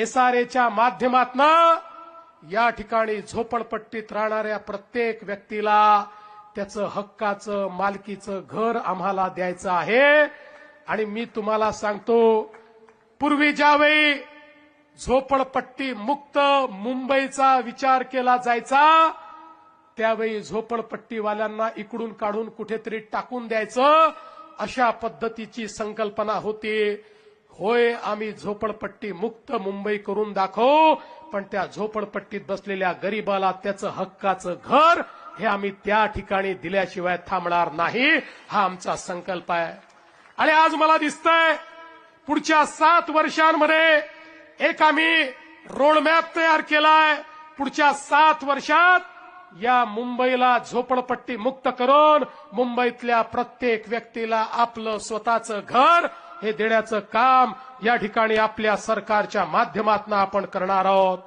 SRAच्या माध्यमातून या ठिकाणी झोपडपट्टीत राहणाऱ्या प्रत्येक व्यक्तीला त्याचं हक्काचं मालकीचं घर आम्हाला द्यायचं आहे। आणि मी तुम्हाला सांगतो, पूर्वी ज्यावेळी झोपडपट्टी मुक्त मुंबईचा विचार केला जायचा त्यावेळी झोपडपट्टीवाल्यांना इकडून काढून कुठेतरी टाकून द्यायचं, अशा पद्धतीची संकल्पना होती। होय, आम्ही झोपडपट्टी मुक्त मुंबई करून दाखवू, पण त्या झोपडपट्टीत बसलेल्या गरीबाला त्याचं हक्काचं घर हे आम्ही त्या ठिकाणी दिल्याशिवाय थांबणार नाही, हा आमचा संकल्प आहे। आणि आज मला दिसतंय पुढच्या 7 वर्षांमध्ये एक आम्ही रोडमॅप तयार केलाय। पुढच्या 7 वर्षात या मुंबईला झोपडपट्टी मुक्त करून मुंबईतल्या प्रत्येक व्यक्तीला आपलं स्वतःचं घर हे देण्याचं काम या ठिकाणी आपल्या सरकारच्या माध्यमातून आपण करणार आहोत।